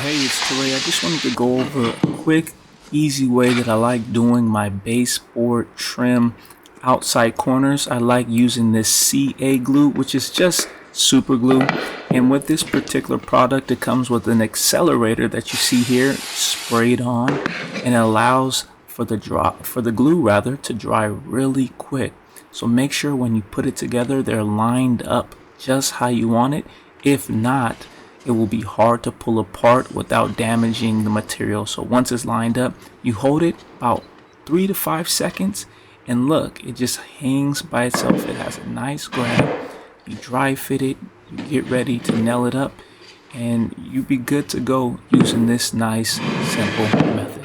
Hey, it's Ture. I just wanted to go over a quick, easy way that I like doing my baseboard trim outside corners. I like using this CA glue, which is just super glue. And with this particular product, it comes with an accelerator that you see here sprayed on, and it allows for the glue rather to dry really quick. So make sure when you put it together, they're lined up just how you want it. If not, it will be hard to pull apart without damaging the material. So once it's lined up, you hold it about 3 to 5 seconds, and look, it just hangs by itself. It has a nice grab. You dry fit it, you get ready to nail it up, and you be good to go using this nice simple method.